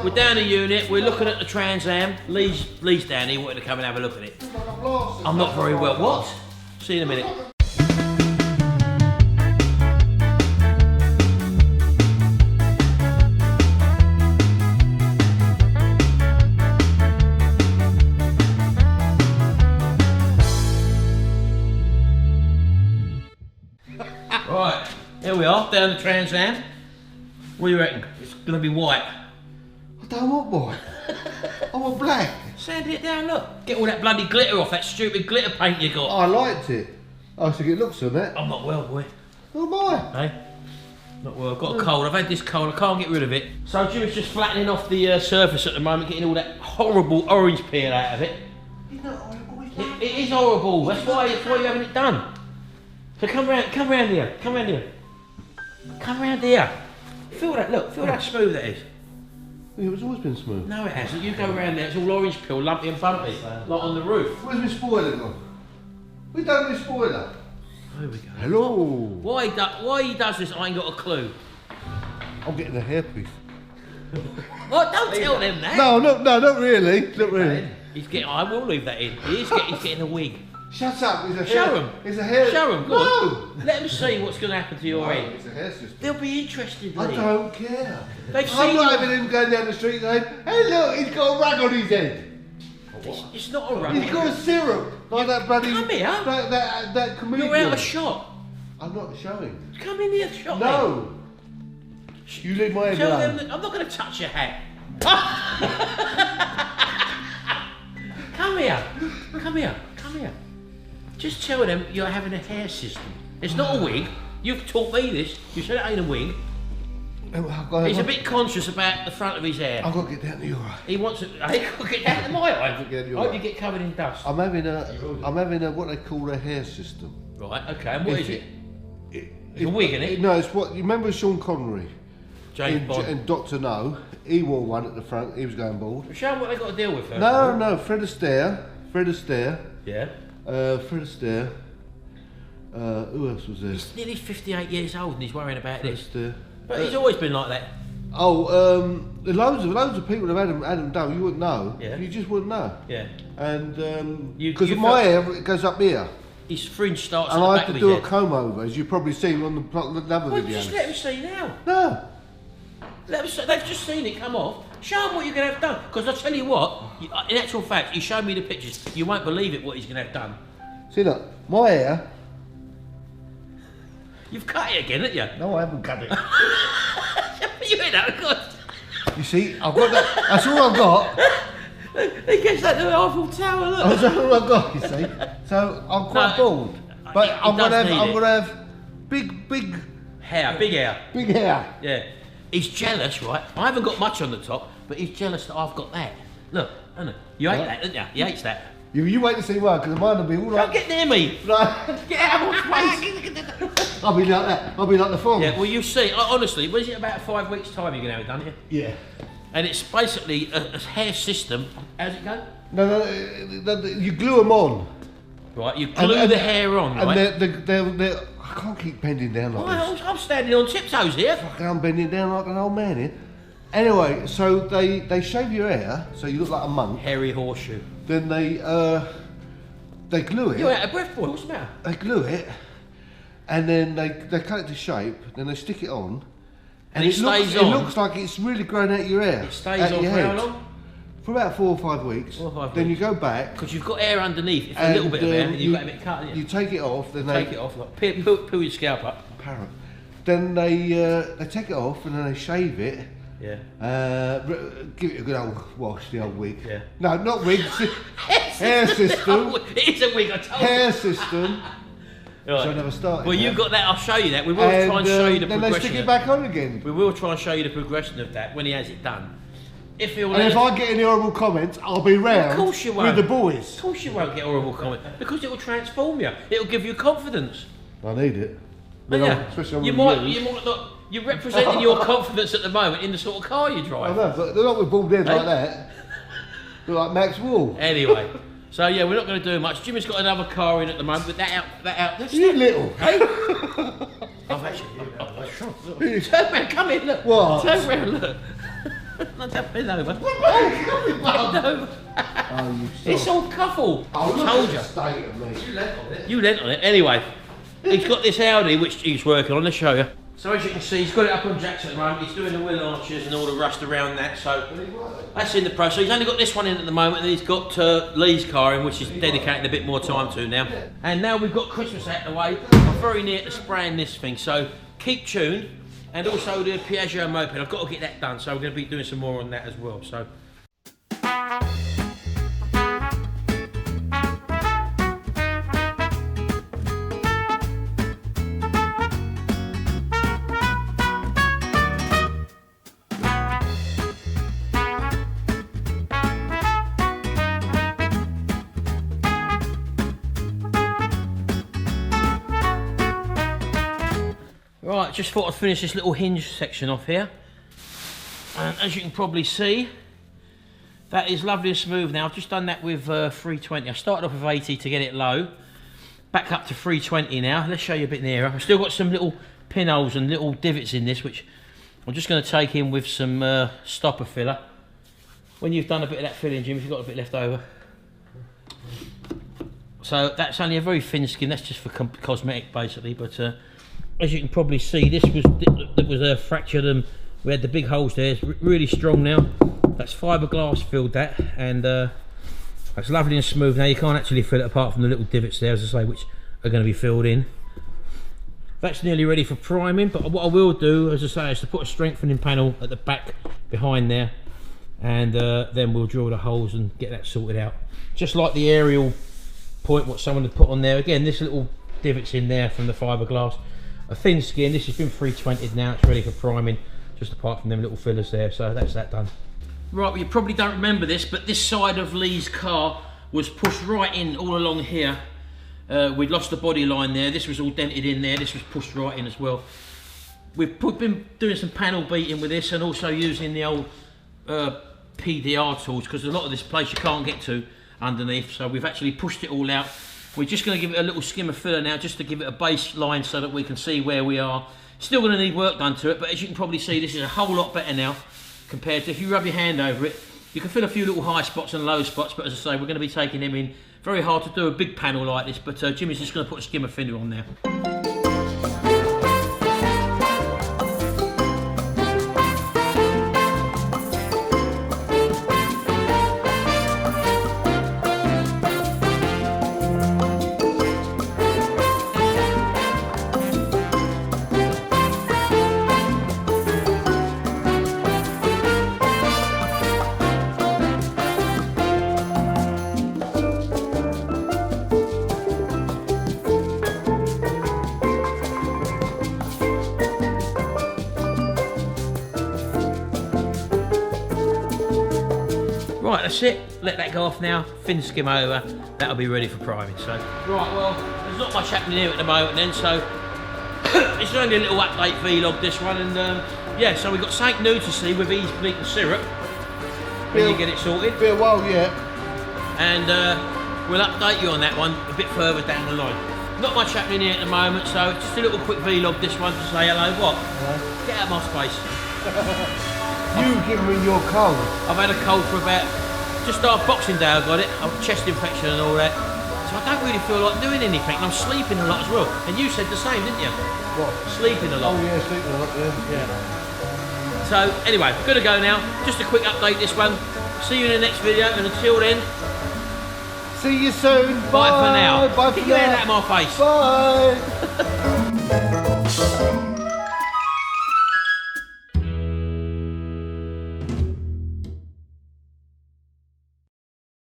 We're down the unit, we're looking at the Trans Am. Lee's down here, wanted to come and have a look at it. I'm not very well. What? See you in a minute. Right, here we are, down the Trans Am. What do you reckon? It's going to be white. I don't want white. I want black. Sand it down, look. Get all that bloody glitter off, that stupid glitter paint you got. I liked it. I think it looks on that. I'm not well, boy. Oh my. Hey? Not well, I've got a cold. I've had this cold, I can't get rid of it. So Jimmy's just flattening off the surface at the moment, getting all that horrible orange peel out of it. It's not horrible, It is horrible, that's why you're having it done. So come round here, come round here. Come round here. Feel that, look, feel how smooth that is. Yeah, it's always been smooth. No it hasn't, you go round there, it's all orange peel, lumpy and bumpy, like on the roof. Where's my spoiler gone? We done my spoiler. Here we go. Hello. Why he does this, I ain't got a clue. I'm getting a hairpiece. What? Don't tell them that. No, not really. Not really. He's getting. I will leave that in. He's getting a wig. Shut up. It's a Show hair. him. It's a hair. Show him. Go No. on. Let them see what's going to happen to your head. It's a hair system. They'll be interested. I Lee. don't care. They've I'm seen not you. having him going down the street going, hey look, he's got a rag on his head. It's not a rug. He's got a syrup. Like that bloody... Come here. That comedian. You're out of shot. I'm not showing. Come in here, shot. No. You leave my head Tell alone. them that I'm not going to touch your hat. Come here. Come here. Come here. Just tell them you're having a hair system. It's not a wig. You've taught me this. You said it ain't a wig. He's a bit conscious about the front of his hair. I've got to get down to your eye. He wants to. He got to get down to my eye. I hope you get covered in dust. I'm having a what they call a hair system. Right. Okay. And what is it? It's a wig, isn't it? No, it's what you remember Sean Connery. James Bond. And Dr. No, he wore one at the front. He was going bald. Show them what they got to deal with first. No, Fred Astaire. Yeah. Fred Astaire. Who else was there? He's nearly 58 years old and he's worrying about Fred this. Astaire. But he's always been like that. Loads of people have had them done. You wouldn't know. Yeah. You just wouldn't know. Yeah. And You because of my hair, it goes up here. His fringe starts And at the I back had to of do his a head. comb over, as you've probably seen on the other Well, videos. just let them see now. No. Let them see, they've just seen it come off. Show them what you're going to have done. Because I'll tell you what, in actual fact, you show me the pictures, you won't believe it what he's going to have done. See, look, my hair. You've cut it again, haven't you? No, I haven't cut it. You ain't that good. You see, I've got that. That's all I've got. He gets that to the Eiffel Tower, look. That's all I've got. You see. So I'm quite bald, but I'm gonna have big hair, big hair. Big hair. Yeah. He's jealous, right? I haven't got much on the top, but he's jealous that I've got that. Look, isn't it? You hate that, don't you? He hates that. You wait to see mine, because mine will be all Don't like. get near me. Like, Get out of my face. I'll be like that. I'll be like the phone. Yeah, well, you see, honestly, was it about 5 weeks' time you're going to have it done, yeah? Yeah. And it's basically a hair system. How's it go? No, you glue them on. Right, you glue the hair on, right? And they're, I can't keep bending down like this. I'm standing on tiptoes here. Fucking, I'm bending down like an old man here. Anyway, so they shave your hair so you look like a monk. Hairy horseshoe. Then they glue it. You're out of breath, boy. What's the matter? They glue it, and then they cut it to shape. Then they stick it on, And it stays on. It looks like it's really grown out your hair. It stays on for how long? For about 4 or 5 weeks. 4 or 5 then weeks. you go back. Because you've got hair underneath. It's a little bit of hair, and you've got a bit cut, haven't you? You take it off. Then Take it off, like pull your scalp up. Parrot. Then they take it off, and then they shave it. Yeah. Give it a good old wash, the old wig. Yeah. No, not wig. Hair system. It is a wig, I told you. Hair system. Right. So I never started. Well, you've got that. I'll show you that. We will try and show you the then progression. Then they stick it back on again. We will try and show you the progression of that when he has it done. If And if I get any horrible comments, I'll be round of course you won't. with the boys. Of course you won't get horrible comment because it will transform you. It will give you confidence. I need it. Oh, yeah. Especially on you might not. You're representing your confidence at the moment in the sort of car you I drive. know, but they're not with bald heads Hey? like that. They're like Max Wall. Anyway, so yeah, we're not going to do much. Jimmy's got another car in at the moment, but that out. You little. Hey? I've actually. Turn around, come in, look. What? Turn around, look. No, don't bend over. Bend over. It's all cuffle. I told you. State of me. You lent on it. Anyway, he's got this Audi which he's working on. Let's show you. So as you can see, he's got it up on jacks at the moment. He's doing the wheel arches and all the rust around that. So that's in the process. So he's only got this one in at the moment, and he's got Lee's car in, which he's dedicating a bit more time to now. And now we've got Christmas out of the way. I'm very near to spraying this thing. So keep tuned. And also the Piaggio moped. I've got to get that done. So we're going to be doing some more on that as well. So. Right, just thought I'd finish this little hinge section off here. And as you can probably see, that is lovely and smooth now. I've just done that with 320. I started off with 80 to get it low. Back up to 320 now. Let's show you a bit nearer. I've still got some little pinholes and little divots in this, which I'm just going to take in with some stopper filler. When you've done a bit of that filling, Jim, if you've got a bit left over. So that's only a very thin skin. That's just for cosmetic, basically. But as you can probably see, this was fractured and we had the big holes there. It's really strong now. That's fiberglass filled that, and that's lovely and smooth now. You can't actually fill it apart from the little divots there, as I say, which are going to be filled in. That's nearly ready for priming, but what I will do, as I say, is to put a strengthening panel at the back behind there, and then we'll drill the holes and get that sorted out. Just like the aerial point what someone had put on there. Again, this little divots in there from the fiberglass. A thin skin. This has been 320'd now. It's ready for priming, just apart from them little fillers there. So that's that done. Right, well, you probably don't remember this, but this side of Lee's car was pushed right in all along here. We'd lost the body line there. This was all dented in there. This was pushed right in as well. We've been doing some panel beating with this, and also using the old PDR tools, because a lot of this place you can't get to underneath. So we've actually pushed it all out. We're just going to give it a little skim of filler now, just to give it a baseline so that we can see where we are. Still going to need work done to it, but as you can probably see, this is a whole lot better now compared to if you rub your hand over it. You can feel a few little high spots and low spots, but as I say, we're going to be taking them in. Very hard to do a big panel like this, but Jimmy's just going to put a skim of filler on there. Right, that's it. Let that go off now. Thin skim over. That'll be ready for priming. So, right, well, there's not much happening here at the moment then. So, it's only a little update vlog this one, and yeah. So we've got something new to see with Ease Bleak and Syrup when you get it sorted. Be a while yet. And we'll update you on that one a bit further down the line. Not much happening here at the moment, so just a little quick vlog this one to say hello. What? Hello. Get out of my space. You give me your cold. I've had a cold for about, just after Boxing Day I got it. I've chest infection and all that. So I don't really feel like doing anything, and I'm sleeping a lot as well. And you said the same, didn't you? What? Sleeping a lot. Oh yeah, sleeping a lot, yeah. So anyway, gonna go now. Just a quick update this one. See you in the next video, and until then, see you soon. Bye for now. Bye for now. Get your hand out of my face. Bye.